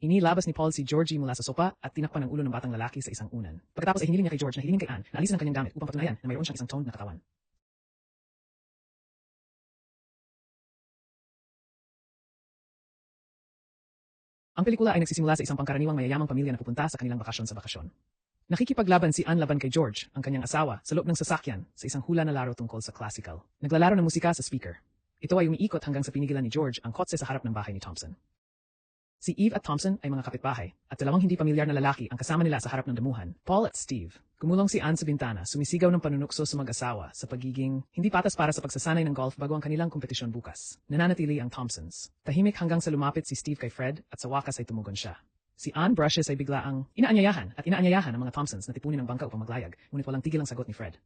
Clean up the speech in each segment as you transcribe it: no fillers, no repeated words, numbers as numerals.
Inilabas ni Paul si Georgie mula sa sopa at tinakpan ang ulo ng batang lalaki sa isang unan. Pagkatapos ay hiniling niya kay George na hilingin kay Anne na alisin ang kanyang gamit upang patunayan na mayroon siyang isang toned na katawan. Ang pelikula ay nagsisimula sa isang pangkaraniwang mayayamang pamilya na pupunta sa kanilang bakasyon sa bakasyon. Nakikipaglaban si Anne laban kay George, ang kanyang asawa, sa loob ng sasakyan sa isang hula na laro tungkol sa classical. Naglalaro ng musika sa speaker. Ito ay umiikot hanggang sa pinigilan ni George ang kotse sa harap ng bahay ni Thompson. Si Eve at Thompson ay mga kapitbahay at dalawang hindi pamilyar na lalaki ang kasama nila sa harap ng damuhan, Paul at Steve. Gumulong si Anne sa bintana, sumisigaw ng panunukso sa mag-asawa sa pagiging hindi patas para sa pagsasanay ng golf bago ang kanilang kompetisyon bukas. Nananatili ang Thompsons. Tahimik hanggang sa lumapit si Steve kay Fred at sa wakas ay tumugon siya. Si Anne Brushes ay bigla ang inaanyayahan ang mga Thompsons na tipunin ng bangka upang maglayag, ngunit walang tigil ang sagot ni Fred.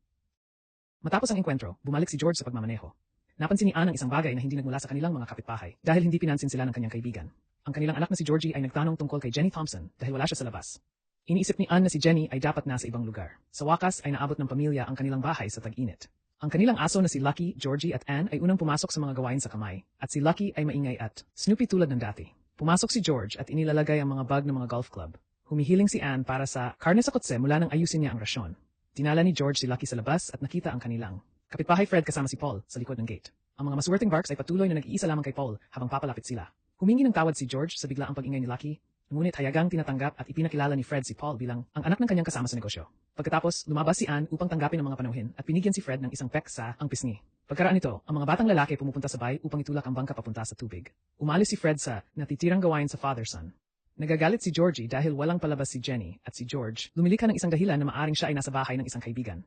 Matapos ang engkwentro, bumalik si George sa pagmamaneho. Napansin ni Anne ang isang bagay na hindi nagmula sa kanilang mga kapitbahay dahil hindi pinansin sila ng kanyang kaibigan. Ang kanilang anak na si Georgie ay nagtanong tungkol kay Jenny Thompson dahil wala siya sa labas. Iniisip ni Anne na si Jenny ay dapat nasa ibang lugar. Sa wakas ay naabot ng pamilya ang kanilang bahay sa tag-init. Ang kanilang aso na si Lucky, Georgie at Anne ay unang pumasok sa mga gawain sa kamay, at si Lucky ay maingay at Snoopy tulad ng dati. Pumasok si George at inilalagay ang mga bag ng mga golf club. Humihiling si Anne para sa karne sa kotse mula nang ayusin niya ang rasyon. Dinala ni George si Lucky sa labas at nakita ang kanilang kapitbahay Fred kasama si Paul sa likod ng gate. Ang mga maswerteng Barks ay patuloy na nag-iisa lamang kay Paul habang papalapit sila. Humingi ng tawad si George sa biglaang pag-ingay ni Lucky, ngunit hayagang tinatanggap at ipinakilala ni Fred si Paul bilang ang anak ng kanyang kasama sa negosyo. Pagkatapos, lumabas si Anne upang tanggapin ang mga panuhin at binigyan si Fred ng isang pek sa ang pisngi. Pagkaraan nito, ang mga batang lalaki pumupunta sa bay upang itulak ang bangka papunta sa tubig. Umalis si Fred sa natitirang gawain sa father-son. Nagagalit si Georgie dahil walang palabas si Jenny at si George lumilikha ng isang dahilan na maaring siya ay nasa bahay ng isang kaibigan.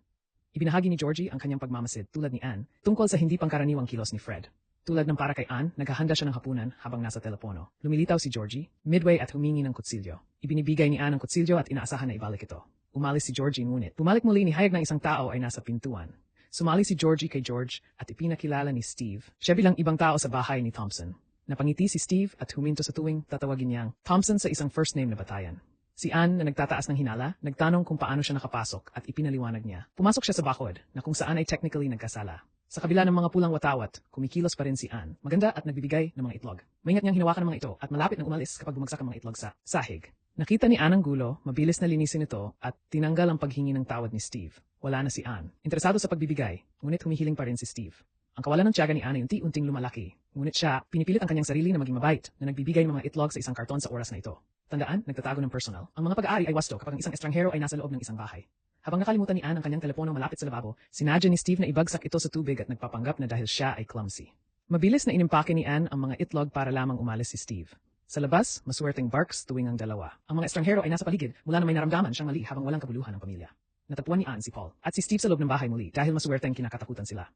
Ibinahagi ni Georgie ang kanyang pagmamasid tulad ni Anne tungkol sa hindi pangkaraniwang kilos ni Fred. Tulad ng para kay Anne, naghahanda siya ng hapunan habang nasa telepono. Lumilitaw si Georgie, midway at humingi ng kutsilyo. Ibinibigay ni Anne ang kutsilyo at inaasahan na ibalik ito. Umalis si Georgie ngunit bumalik muli ni hayag ng isang tao ay nasa pintuan. Sumali si Georgie kay George at ipinakilala ni Steve. Siya bilang ibang tao sa bahay ni Thompson. Napangiti si Steve at huminto sa tuwing tatawagin niyang Thompson sa isang first name na batayan. Si Anne na nagtataas ng hinala, nagtanong kung paano siya nakapasok at ipinaliwanag niya. Pumasok siya sa bakod na kung saan ay technically nagkasala. Sa kabila ng mga pulang watawat, kumikilos pa rin si Anne, maganda at nagbibigay ng mga itlog. Maingat niyang hinawakan ang mga ito at malapit nang umalis kapag bumagsak ang mga itlog sa sahig. Nakita ni Anne ang gulo, mabilis na linisin ito at tinanggal ang paghingi ng tawad ni Steve. Wala na si Anne. Interesado sa pagbibigay, ngunit humihiling pa rin si Steve. Ang kawalan ng tiyaga ni Anne ay unti-unting lumalaki, ngunit siya pinipilit ang kanyang sarili na maging mabait na nagbibigay ng mga itlog sa isang karton sa oras na ito. Tandaan, nagtatago ng personal. Ang mga pag-aari ay wasto kapag ang isang estranghero ay nasa loob ng isang bahay. Habang nakalimutan ni Anne ang kanyang telepono malapit sa lababo, sinadya ni Steve na ibagsak ito sa tubig at nagpapanggap na dahil siya ay clumsy. Mabilis na inimpake ni Anne ang mga itlog para lamang umalis si Steve. Sa labas, maswerteng Barks tuwing ang dalawa. Ang mga estranghero ay nasa paligid mula na may naramdaman siyang mali habang walang kabuluhan ng pamilya. Natagpuan ni Anne si Paul at si Steve sa loob ng bahay muli dahil maswerteng kinakatakutan sila.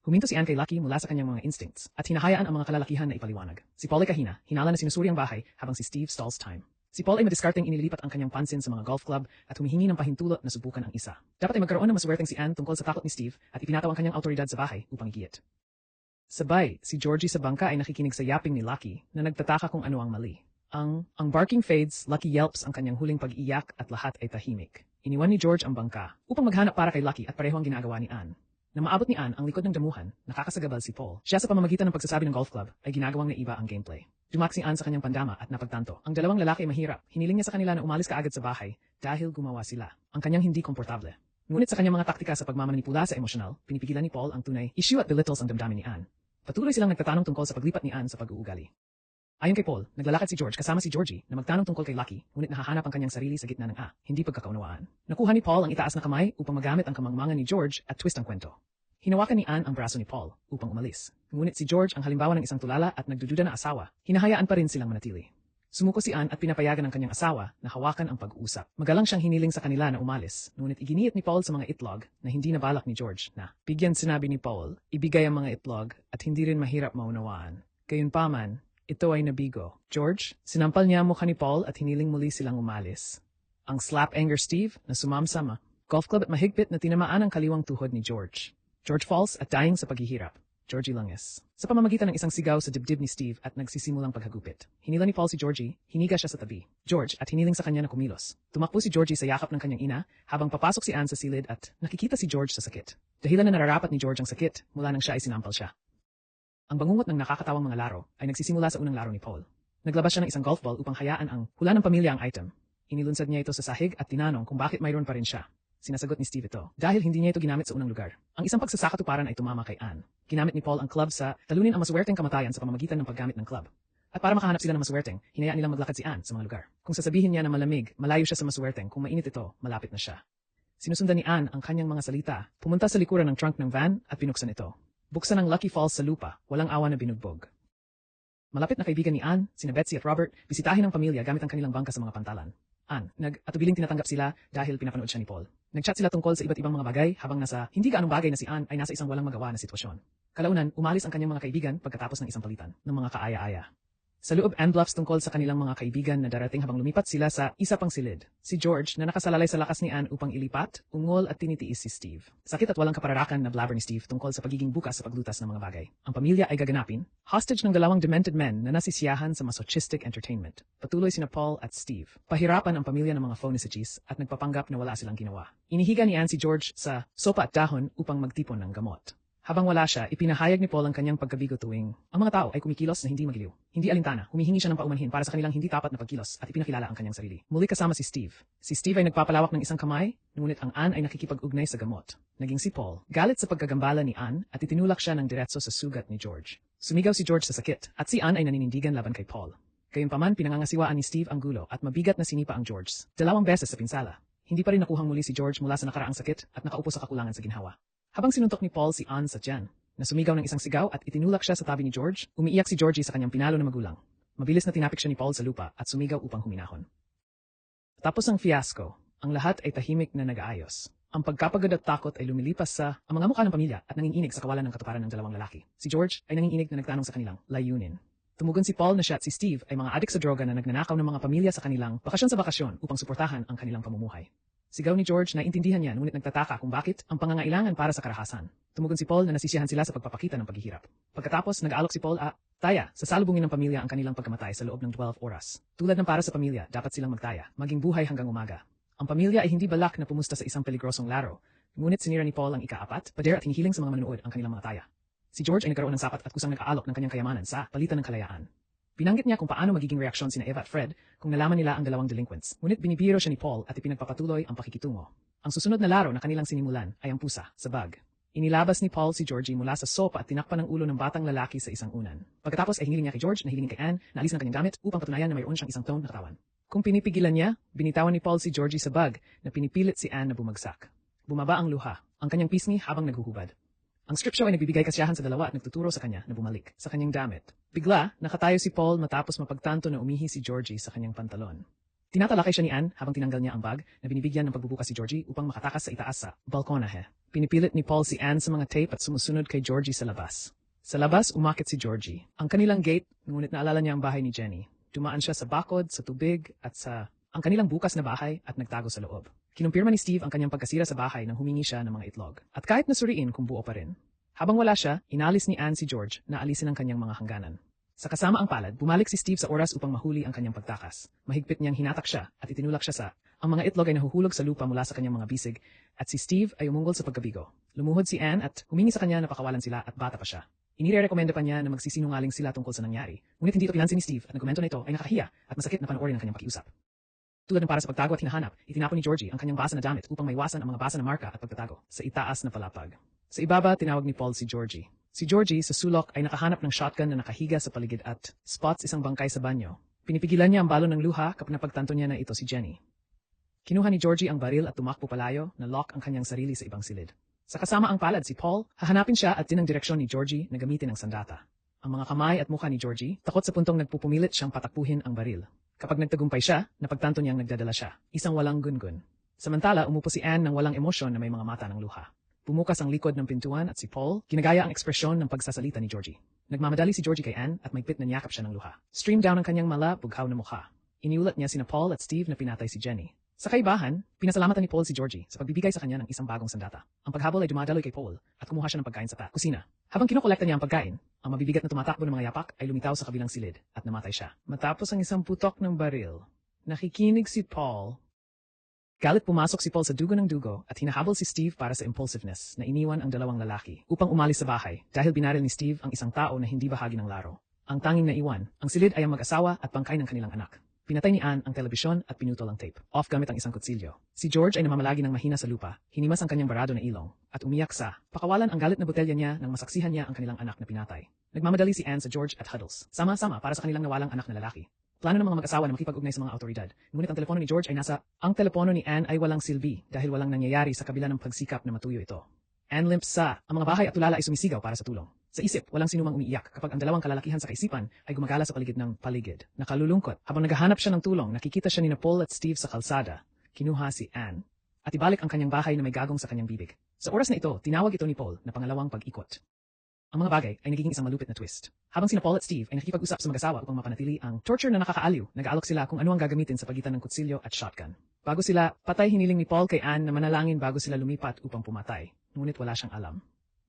Huminto si Anne kay Lucky mula sa kanyang mga instincts at hinahayaan ang mga kalalakihan na ipaliwanag. Si Paul ay kahina, hinala na sinusuri ang bahay habang si Steve stalls time. Si Paul ay madiskarteng inililipat ang kanyang pansin sa mga golf club at humihingi ng pahintulot na subukan ang isa. Dapat ay magkaroon ng maswerteng si Anne tungkol sa takot ni Steve at ipinataw ang kanyang autoridad sa bahay upang igiyit. Sabay, si Georgie sa bangka ay nakikinig sa yapping ni Lucky na nagtataka kung ano ang mali. Ang barking fades, Lucky yelps ang kanyang huling pag-iyak at lahat ay tahimik. Iniwan ni George ang bangka upang maghanap para kay Lucky at pareho ang ginagawa ni Anne. Na maabot ni Anne ang likod ng damuhan, nakakasagabal si Paul. Siya sa pamamagitan ng pagsasabi ng golf club ay ginagawang naiba ang gameplay. Dumaksi Anne sa kanyang pandama at napagtanto. Ang dalawang lalaki ay mahirap. Hiniling niya sa kanila na umalis kaagad sa bahay dahil gumawa sila. Ang kanyang hindi komportable. Ngunit sa kanyang mga taktika sa pagmamanipula sa emosyonal, pinipigilan ni Paul ang tunay issue at belittles ang damdamin ni Anne. Patuloy silang nagtatanong tungkol sa paglipat ni Anne sa pag-uugali. Ayon kay Paul, naglalakad si George kasama si Georgie na magtanong tungkol kay Lucky, ngunit nahahanap ang kanyang sarili sa gitna ng hindi pagkakaunawaan. Nakuha ni Paul ang itaas na kamay upang magamit ang kamangmangan ni George at twist ang kwento. Hinawakan ni Anne ang braso ni Paul upang umalis. Ngunit si George ang halimbawa ng isang tulala at nagdududa na asawa. Hinahayaan pa rin silang manatili. Sumuko si Anne at pinapayagan ng kanyang asawa na hawakan ang pag-uusap. Magalang siyang hiniling sa kanila na umalis, ngunit iginiit ni Paul sa mga itlog na hindi nabalak ni George na bigyan. Sinabi ni Paul, ibigay ang mga itlog at hindi rin mahirap maunawaan. Gayunpaman, ito ay nabigo. George, sinampal niya ang mukha ni Paul at hiniling muli silang umalis. Ang slap anger Steve na sumamsama. Golf club at mahigpit na tinamaan ang kaliwang tuhod ni George. George falls at dying sa paghihirap. Georgie Langis. Sa pamamagitan ng isang sigaw sa dibdib ni Steve at nagsisimulang paghagupit. Hinila ni Paul si Georgie, hiniga siya sa tabi. George at hiniling sa kanya na kumilos. Tumakbo si Georgie sa yakap ng kanyang ina habang papasok si Anne sa silid at nakikita si George sa sakit. Dahilan na nararapat ni George ang sakit mula nang siya ay sinampal siya. Ang bangungot ng nakakatawang mga laro ay nagsisimula sa unang laro ni Paul. Naglabas siya ng isang golf ball upang hayaan ang hula ng pamilya ang item. Inilunsad niya ito sa sahig at tinanong kung bakit mayroon pa rin siya. Sinasagot ni Steve ito, dahil hindi niya ito ginamit sa unang lugar. Ang isang pagsasakatuparan ay tumama kay Anne. Ginamit ni Paul ang club sa talunin ang maswerteng kamatayan sa pamamagitan ng paggamit ng club. At para makahanap sila ng maswerteng, hinayaan nilang maglakad si Anne sa mga lugar. Kung sasabihin niya na malamig, malayo siya sa maswerteng, kung mainit ito, malapit na siya. Sinusundan ni Anne ang kanyang mga salita, pumunta sa likuran ng trunk ng van at pinuksan ito. Buksan ang Lucky Falls sa lupa, walang awa na binugbog. Malapit na kaibigan ni Anne, sina Betsy at Robert, bisitahin ang pamilya gamit ang kanilang bangka sa mga pantalan. Anne, nag-atubiling tinatanggap sila dahil pinapanood siya ni Paul. Nag-chat sila tungkol sa iba't ibang mga bagay habang nasa hindi gaanong bagay na si Anne ay nasa isang walang magawa na sitwasyon. Kalaunan, umalis ang kanyang mga kaibigan pagkatapos ng isang palitan ng mga kaaya-aya. Sa loob Anne bluffs tungkol sa kanilang mga kaibigan na darating habang lumipat sila sa isa pang silid. Si George na nakasalalay sa lakas ni Anne upang ilipat, ungol at tinitiis si Steve. Sakit at walang kapararakan na blabber ni Steve tungkol sa pagiging bukas sa paglutas ng mga bagay. Ang pamilya ay gaganapin, hostage ng dalawang demented men na nasisiyahan sa masochistic entertainment. Patuloy sina Paul at Steve. Pahirapan ang pamilya ng mga phonicities at nagpapanggap na wala silang ginawa. Inihiga ni Anne si George sa sopa at dahon upang magtipon ng gamot. Habang wala siya, ipinahayag ni Paul ang kanyang pagkabigo tuwing ang mga tao ay kumikilos na hindi magiliw. Hindi alintana, humihingi siya ng paumanhin para sa kanilang hindi tapat na pagkilos at ipinakilala ang kanyang sarili. Muli kasama si Steve. Si Steve ay nagpapalawak ng isang kamay, ngunit ang Anne ay nakikipag-ugnay sa gamot. Naging si Paul, galit sa pagkagambala ni Anne at itinulak siya ng diretso sa sugat ni George. Sumigaw si George sa sakit at si Anne ay naninindigan laban kay Paul. Gayunpaman, pinangangasiwaan ni Steve ang gulo at mabigat na sinipa ang George. 2 beses sa pinsala. Hindi pa rin nakuhang muli si George mula sa nakaraang sakit at nakaupo sa kakulangan sa ginhawa. Habang sinuntok ni Paul si Anne sa tiyan, na sumigaw ng isang sigaw at itinulak siya sa tabi ni George, umiiyak si Georgie sa kanyang pinalo na magulang. Mabilis na tinapik siya ni Paul sa lupa at sumigaw upang huminahon. Tapos ang fiasco, ang lahat ay tahimik na nag-aayos. Ang pagkapagod at takot ay lumilipas sa ang mga mukha ng pamilya at nanginginig sa kawalan ng katuparan ng dalawang lalaki. Si George ay nanginginig na nagtanong sa kanilang layunin. Tumugon si Paul na siya at si Steve ay mga adik sa droga na nagnanakaw ng mga pamilya sa kanilang bakasyon sa bakasyon upang suportahan ang kanilang pamumuhay. Sigaw ni George na intindihan niya ngunit nagtataka kung bakit ang pangangailangan para sa karahasan. Tumugon si Paul na nasisiyahan sila sa pagpapakita ng paghihirap. Pagkatapos, nag-aalok si Paul taya sa salubungin ng pamilya ang kanilang pagkamatay sa loob ng 12 oras. Tulad ng para sa pamilya, dapat silang magtaya, maging buhay hanggang umaga. Ang pamilya ay hindi balak na pumusta sa isang peligrosong laro, ngunit sinira ni Paul ang ika-4, pader at hinihiling sa mga manonood ang kanilang mga taya. Si George ay nagkaroon ng sapat at kusang nag-aalok ng kanyang kayamanan sa palitan ng kalayaan. Binanggit niya kung paano magiging reaksyon sina Eva at Fred kung nalaman nila ang dalawang delinquents, ngunit binibiro siya ni Paul at ipinagpapatuloy ang pakikitungo. Ang susunod na laro na kanilang sinimulan ay ang pusa sa bag. Inilabas ni Paul si Georgie mula sa sopa at tinakpan ng ulo ng batang lalaki sa isang unan. Pagkatapos ay hiniling niya kay George na hilingin kay Anne na alisin ang kanyang gamit upang patunayan na mayroon siyang isang toned na katawan. Kung pinipigilan niya, binitawan ni Paul si Georgie sa bag na pinipilit si Anne na bumagsak. Bumaba ang luha, ang kanyang pisngi habang naghuhubad. Ang strip show ay nagbibigay kasiyahan sa dalawa at nagtuturo sa kanya na bumalik sa kanyang damit. Bigla, nakatayo si Paul matapos mapagtanto na umihi si Georgie sa kanyang pantalon. Tinatalakay siya ni Anne habang tinanggal niya ang bag na binibigyan ng pagbubukas si Georgie upang makatakas sa itaas sa balkonahe. Pinipilit ni Paul si Anne sa mga tape at sumusunod kay Georgie sa labas. Sa labas, umakit si Georgie. Ang kanilang gate, ngunit naalala niya ang bahay ni Jenny. Dumaan siya sa bakod, sa tubig, at sa ang kanilang bukas na bahay at nagtago sa loob. Kinumpirma ni Steve ang kanyang pagkasira sa bahay nang humingi siya ng mga itlog. At kahit nasuriin kung buo pa rin. Habang wala siya, inalis ni Anne si George na alisin ang kanyang mga hangganan. Sa kasama ang palad, bumalik si Steve sa oras upang mahuli ang kanyang pagtakas. Mahigpit niyang hinatak siya at itinulak siya sa ang mga itlog ay nahuhulog sa lupa mula sa kanyang mga bisig at si Steve ay umunggol sa pagkabigo. Lumuhod si Anne at humingi sa kanya na pakawalan sila at bata pa siya. Inirekomenda pa niya na magsisinungaling sila tungkol sa nangyari. Ngunit hindi ito pinansin ni Steve at nagkomento na ito ay nakahiya at masakit na panoorin ang kanyang pakiusap. Tulad ng para sa pagtago at hinahanap, itinapon ni Georgie ang kanyang basa na damit upang maiwasan ang mga basa na marka at pagtatago sa itaas na palapag. Sa ibaba, tinawag ni Paul si Georgie. Si Georgie sa sulok ay nakahanap ng shotgun na nakahiga sa paligid at spots isang bangkay sa banyo. Pinipigilan niya ang balon ng luha kapag napagtanto niya na ito si Jenny. Kinuha ni Georgie ang baril at tumakbo palayo na lock ang kanyang sarili sa ibang silid. Sa kasama ang palad si Paul, hahanapin siya at din ang direksyon ni Georgie na gamitin ang sandata. Ang mga kamay at mukha ni Georgie, takot sa puntong nagpupumilit siyang patakbuhin ang baril. Kapag nagtagumpay siya, napagtanto niyang nagdadala siya, isang walang gungun. Samantala, umupo si Anne ng walang emosyon na may mga mata ng luha. Bumukas ang likod ng pintuan at si Paul, ginagaya ang ekspresyon ng pagsasalita ni Georgie. Nagmamadali si Georgie kay Anne at maigpit na niyakap siya ng luha. Stream down ang kanyang mala, bughaw na mukha. Iniulat niya sina Paul at Steve na pinatay si Jenny. Sa kaibahan, pinasalamatan ni Paul si Georgie sa pagbibigay sa kanya ng isang bagong sandata. Ang paghabol ay dumadaloy kay Paul at kumuha siya ng pagkain sa kusina. Habang kinokolekta niya ang pagkain, ang mabibigat na tumatakbo ng mga yapak ay lumitaw sa kabilang silid at namatay siya. Matapos ang isang putok ng baril, nakikinig si Paul. Galit pumasok si Paul sa dugo ng dugo at hinahabol si Steve para sa impulsiveness na iniwan ang dalawang lalaki upang umalis sa bahay dahil binaril ni Steve ang isang tao na hindi bahagi ng laro. Ang tanging naiwan, ang silid ay ang mag-asawa at bangkay ng kanilang anak. Pinatay ni Anne ang telebisyon at pinutol ang tape. Off gamit ang isang kutsilyo. Si George ay namamalagi ng mahina sa lupa, hinimas ang kanyang barado na ilong, at umiyak sa pakawalan ang galit na botelya niya nang masaksihan niya ang kanilang anak na pinatay. Nagmamadali si Anne sa George at Huddles. Sama-sama para sa kanilang nawalang anak na lalaki. Plano ng mga mag-asawa na makipag-ugnay sa mga awtoridad. Ngunit ang telepono ni George ay ang telepono ni Anne ay walang silbi dahil walang nangyayari sa kabila ng pagsikap na matuyo ito. Anne limps sa ang mga bahay at tulala ay sumisigaw para sa tulong. Sa isip, walang sinumang umiiyak kapag ang dalawang kalalakihan sa kaisipan ay gumagala sa paligid ng paligid. Nakalulungkot. Habang naghahanap siya ng tulong, nakikita siya ni Paul at Steve sa kalsada. Kinuha si Anne at ibalik ang kanyang bahay na may gagong sa kanyang bibig. Sa oras na ito, tinawag ito ni Paul na pangalawang pag-ikot. Ang mga bagay ay nagiging isang malupit na twist. Habang sina Paul at Steve ay nakikipag-usap sa mag-asawa upang mapanatili ang torture na nakakaaliw, nag-aalok sila kung ano ang gagamitin sa pagitan ng kutsilyo at shotgun. Bago sila, patay hiniling ni Paul kay Anne na manalangin bago sila lumipat upang pumatay. Ngunit wala siyang alam.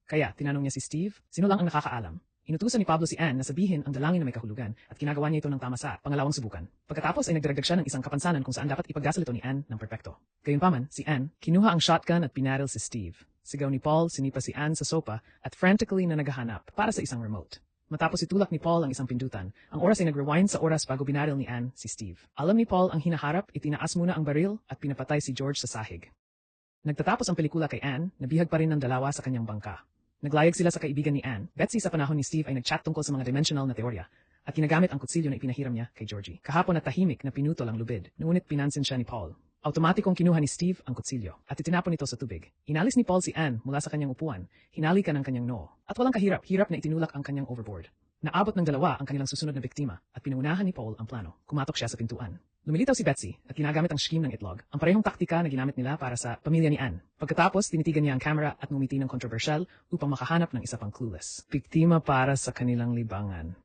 Kaya, tinanong niya si Steve, sino lang ang nakakaalam? Inutusan ni Pablo si Anne na sabihin ang dalangin na may kahulugan at ginagawa niya ito ng tama sa pangalawang subukan. Pagkatapos ay nagdaragdag siya ng isang kapansanan kung saan dapat ipagdasal ito ni Anne ng perpekto. Gayunpaman, si Anne, kinuha ang shotgun at pinaril si Steve. Sigaw ni Paul, sinipa si Anne sa sopa at frantically na naghahanap para sa isang remote. Matapos itulak ni Paul ang isang pindutan, ang oras ay nag-rewind sa oras bago binaril ni Anne si Steve. Alam ni Paul ang hinaharap, itinaas muna ang baril at pinapatay si George sa sahig. Nagtatapos ang pelikula kay Anne, nabihag pa rin ng dalawa sa kanyang bangka. Naglayag sila sa kaibigan ni Anne. Betsy sa panahon ni Steve ay nagchat tungkol sa mga dimensional na teorya at ginagamit ang kutsilyo na ipinahiram niya kay Georgie. Kahapon at tahimik na pinutol ang lubid, ngunit pinansin siya ni Paul. Automatikong kinuha ni Steve ang kutsilyo at itinapon ito sa tubig. Inalis ni Paul si Anne mula sa kanyang upuan, hinalikan ang kanyang noo, at walang kahirap-hirap na itinulak ang kanyang overboard. Naabot ng dalawa ang kanilang susunod na biktima at pinuunahan ni Paul ang plano. Kumatok siya sa pintuan. Lumilitaw si Betsy at ginagamit ang scheme ng itlog, ang parehong taktika na ginamit nila para sa pamilya ni Anne. Pagkatapos, tinitigan niya ang camera at ngumiti ng kontrobersyal upang makahanap ng isa pang clueless. Biktima para sa kanilang libangan.